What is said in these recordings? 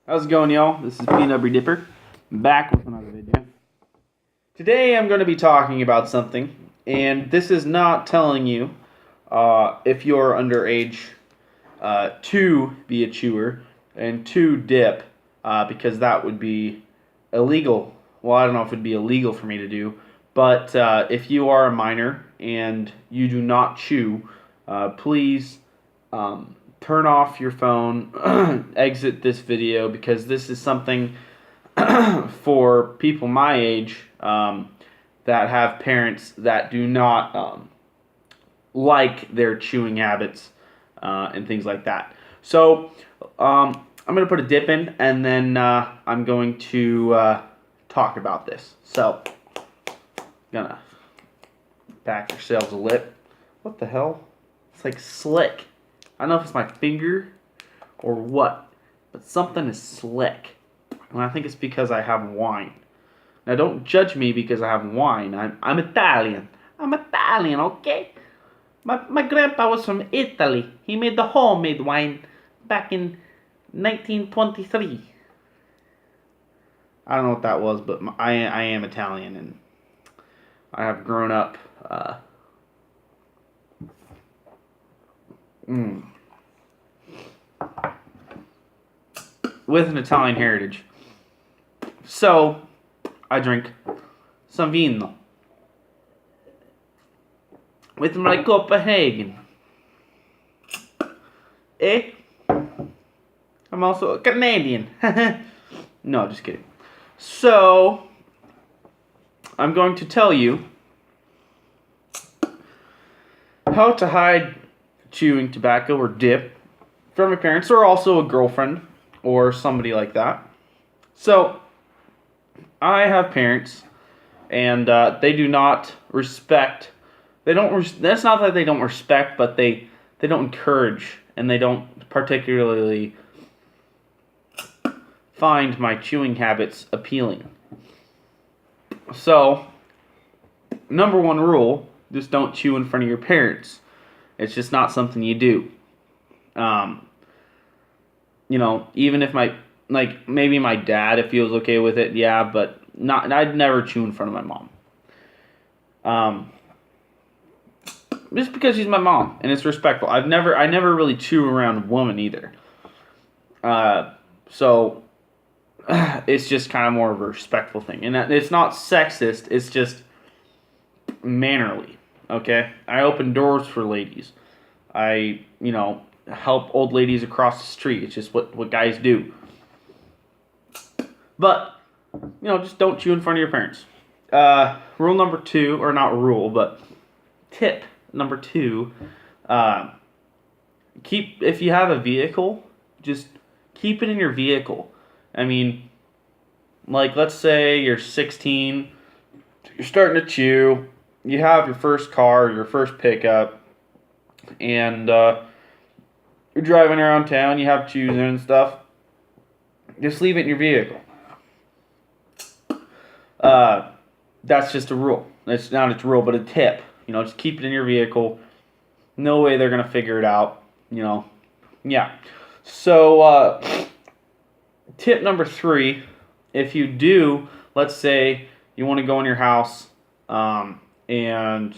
How's it going, y'all? This is pnwdipper, back with another video. Today I'm going to be talking about something, and this is not telling you if you're underage to be a chewer and to dip, because that would be illegal. Well, I don't know if it would be illegal for me to do, but if you are a minor and you do not chew, please turn off your phone, exit this video, because this is something for people my age that have parents that do not like their chewing habits and things like that. So I'm going to put a dip in, and then I'm going to talk about this. So gonna back yourselves a lip. What the hell? It's like slick. I don't know if it's my finger or what, but something is slick. And I think it's because I have wine. Now, don't judge me because I have wine. I'm Italian. I'm Italian, okay? My grandpa was from Italy. He made the homemade wine back in 1923. I don't know what that was, but I am Italian, and I have grown up with an Italian heritage. So, I drink some vino with my Copenhagen. I'm also a Canadian. No, just kidding. So, I'm going to tell you how to hide chewing tobacco or dip from your parents, or also a girlfriend or somebody like that. So, I have parents, and they do not respect. They don't. That's not that they don't respect, but they don't encourage, and they don't particularly find my chewing habits appealing. So, number one rule: just don't chew in front of your parents. It's just not something you do. Even if maybe my dad, if he was okay with it, yeah, but I'd never chew in front of my mom. Just because she's my mom, and it's respectful. I never really chew around a woman either. So it's just kind of more of a respectful thing. And it's not sexist, it's just mannerly, okay? I open doors for ladies. I, help old ladies across the street. It's just what guys do. But, just don't chew in front of your parents. Rule number 2, or not rule, but tip number 2, if you have a vehicle, just keep it in your vehicle. I mean, let's say you're 16, you're starting to chew, you have your first car, your first pickup, and you're driving around town, you have chews in and stuff, just leave it in your vehicle. That's just a rule. It's not a rule, but a tip. Just keep it in your vehicle. No way they're going to figure it out. Yeah. So, tip number 3, if you do, let's say you want to go in your house, and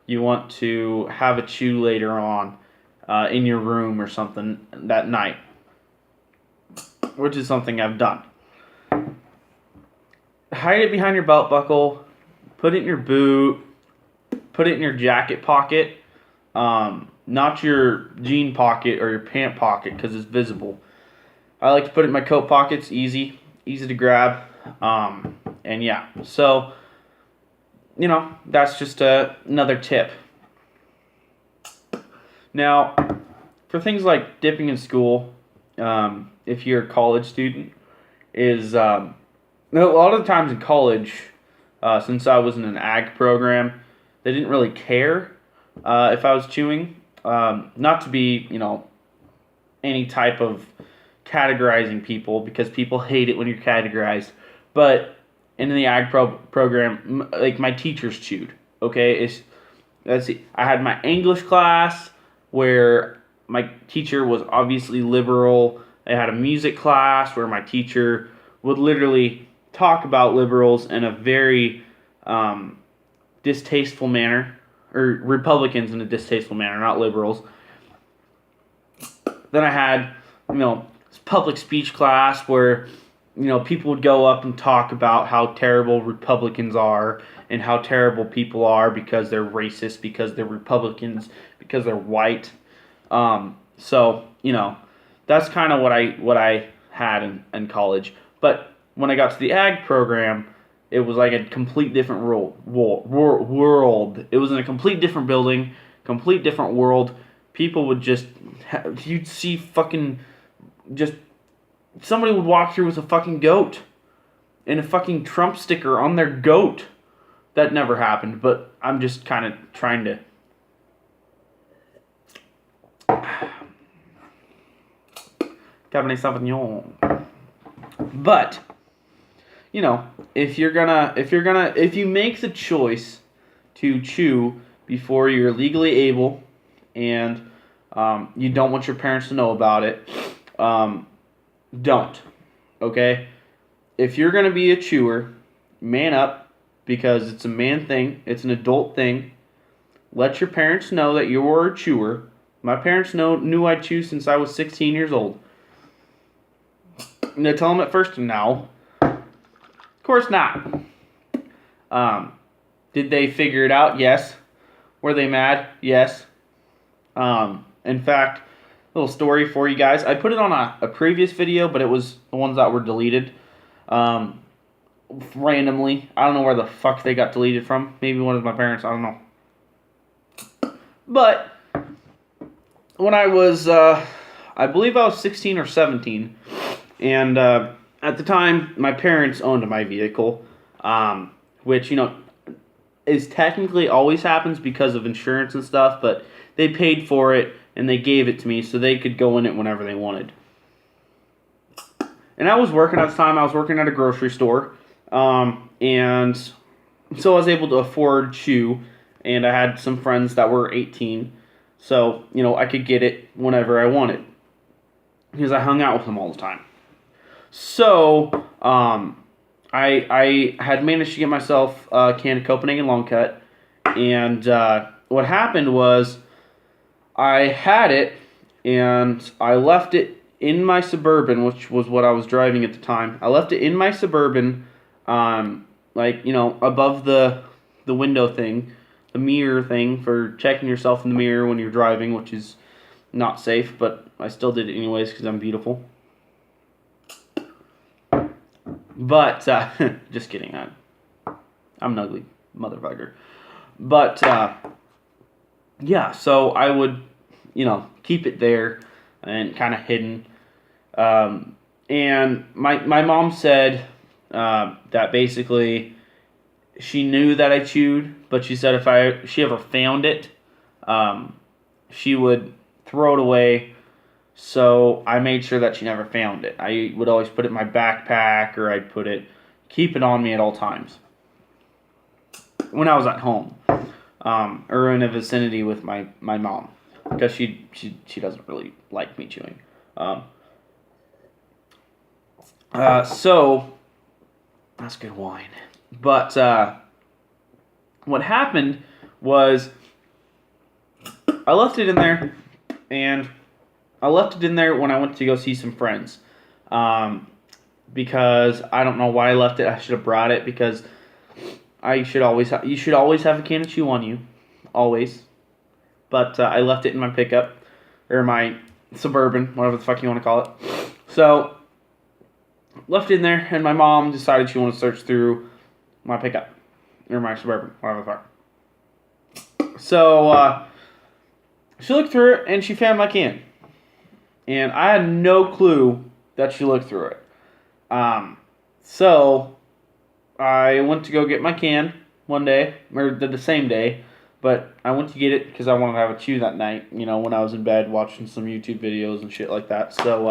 you want to have a chew later on, in your room or something that night, which is something I've done. Hide it behind your belt buckle, put it in your boot, put it in your jacket pocket, not your jean pocket or your pant pocket because it's visible. I like to put it in my coat pockets, easy to grab, and yeah, so, that's just another tip. Now, for things like dipping in school, if you're a college student, is a lot of the times in college, since I was in an ag program, they didn't really care if I was chewing. Not to be, any type of categorizing people, because people hate it when you're categorized. But in the ag program, my teachers chewed. Okay, let's see. I had my English class where my teacher was obviously liberal I had a music class where my teacher would literally talk about liberals in a very distasteful manner, or Republicans in a distasteful manner, not liberals. Then I had, public speech class where, people would go up and talk about how terrible Republicans are and how terrible people are because they're racist, because they're Republicans, because they're white. So, that's kind of what I had in college. But when I got to the ag program, it was like a complete different world. It was in a complete different building, complete different world. People would you'd see somebody would walk through with a fucking goat and a fucking Trump sticker on their goat. That never happened, but I'm just kind of trying to... Cabernet Sauvignon. But, if you make the choice to chew before you're legally able and you don't want your parents to know about it, don't. Okay? If you're going to be a chewer, man up, because it's a man thing. It's an adult thing. Let your parents know that you are a chewer. My parents knew I chew since I was 16 years old. And I tell them at first, no. Of course not. Did they figure it out? Yes. Were they mad? Yes. In fact, little story for you guys. I put it on a previous video, but it was the ones that were deleted. Randomly. I don't know where the fuck they got deleted from. Maybe one of my parents. I don't know. But when I was, I believe I was 16 or 17, and at the time, my parents owned my vehicle, which, is technically always happens because of insurance and stuff, but they paid for it, and they gave it to me so they could go in it whenever they wanted. And I was working at the time. I was working at a grocery store, and so I was able to afford chew, and I had some friends that were 18, so, I could get it whenever I wanted, because I hung out with them all the time. So, I had managed to get myself a can of Copenhagen Long Cut, and what happened was I had it, and I left it in my Suburban, which was what I was driving at the time. I left it in my Suburban, above the window thing, the mirror thing for checking yourself in the mirror when you're driving, which is not safe, but I still did it anyways because I'm beautiful. But, just kidding, I'm an ugly motherfucker. But, yeah, so I would, keep it there and kind of hidden. And my mom said that basically she knew that I chewed, but she said if she ever found it, she would throw it away. So I made sure that she never found it. I would always put it in my backpack, or I'd keep it on me at all times when I was at home, or in a vicinity with my mom, because she doesn't really like me chewing. So that's good wine. But what happened was I left it in there, and I left it in there when I went to go see some friends, because I don't know why I left it. I should have brought it, because you should always have a can of chew on you, always. But I left it in my pickup, or my Suburban, whatever the fuck you want to call it. So left it in there, and my mom decided she wanted to search through my pickup, or my Suburban, whatever the fuck. So she looked through it, and she found my can. And I had no clue that she looked through it. So I went to go get my can one day, or the same day, but I went to get it because I wanted to have a chew that night, when I was in bed watching some YouTube videos and shit like that. So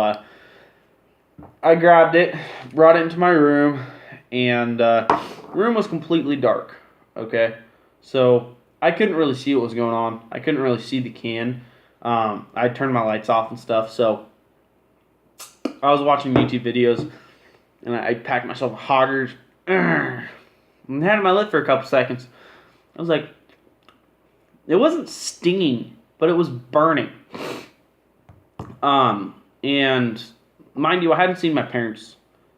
I grabbed it, brought it into my room, and the room was completely dark, okay? So I couldn't really see what was going on. I couldn't really see the can. I turned my lights off and stuff, so I was watching YouTube videos, and I packed myself a Hoggers, and had it in my lip for a couple seconds. I was like, it wasn't stinging, but it was burning. And mind you, I hadn't seen my parents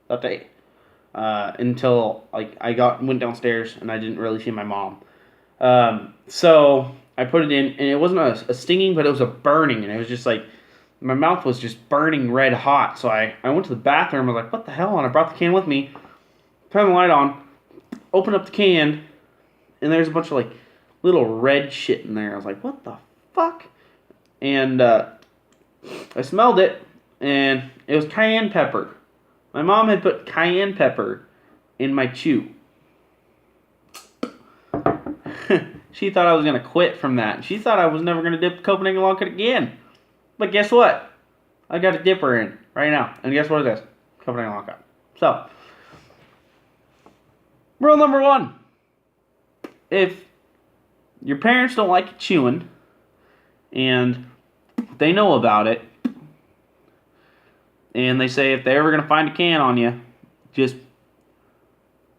that day until like went downstairs, and I didn't really see my mom. So I put it in, and it wasn't a stinging, but it was a burning, and it was just like, my mouth was just burning red hot. So I went to the bathroom. I was like, what the hell? And I brought the can with me, turned the light on, opened up the can, and there's a bunch of like little red shit in there. I was like, what the fuck? And I smelled it, and it was cayenne pepper. My mom had put cayenne pepper in my chew. She thought I was going to quit from that. She thought I was never going to dip Copenhagen Long Cut again. But guess what? I got a dipper in right now. And guess what it is? Copenhagen Long Cut. So, rule number 1. If your parents don't like you chewing, and they know about it, and they say if they're ever going to find a can on you,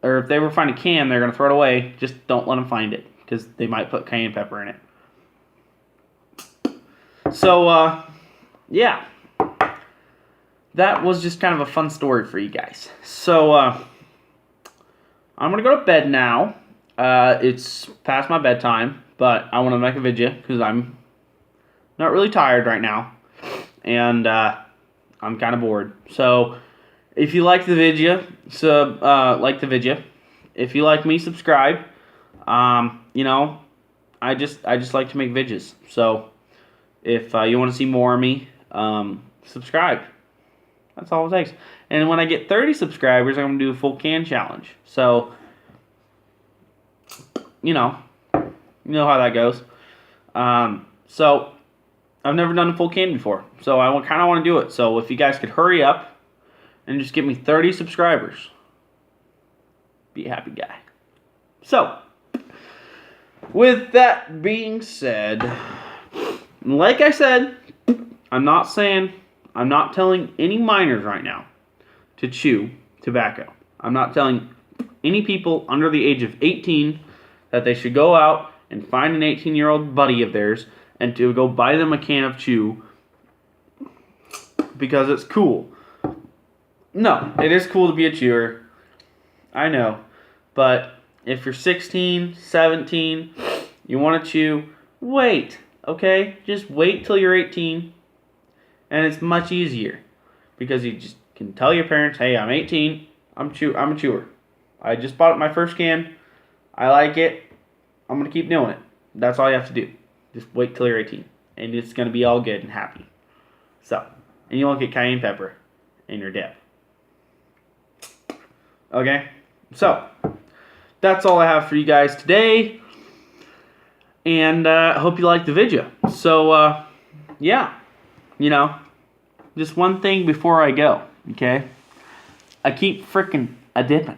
or if they ever find a can, they're going to throw it away, just don't let them find it, because they might put cayenne pepper in it. So, yeah. That was just kind of a fun story for you guys. So, I'm going to go to bed now. It's past my bedtime, but I want to make a video, because I'm not really tired right now, and I'm kind of bored. So, if you like the video, like the video. If you like me, subscribe. You know, I just like to make videos. So, if you want to see more of me, subscribe. That's all it takes. And when I get 30 subscribers, I'm going to do a full can challenge. So, you know how that goes. So, I've never done a full can before. So, I kind of want to do it. So, if you guys could hurry up and just give me 30 subscribers, be a happy guy. So, with that being said, like I said, I'm not telling any minors right now to chew tobacco. I'm not telling any people under the age of 18 that they should go out and find an 18-year-old buddy of theirs and to go buy them a can of chew because it's cool. No, it is cool to be a chewer. I know. But if you're 16, 17, you want to chew, wait. Okay? Just wait till you're 18. And it's much easier. Because you just can tell your parents, hey, I'm 18. I'm a chewer. I just bought my first can. I like it. I'm going to keep doing it. That's all you have to do. Just wait till you're 18. And it's going to be all good and happy. So, and you won't get cayenne pepper in your dip. Okay? So, that's all I have for you guys today. And I hope you liked the video. So, yeah. You know, just one thing before I go. Okay? I keep frickin' a dipping.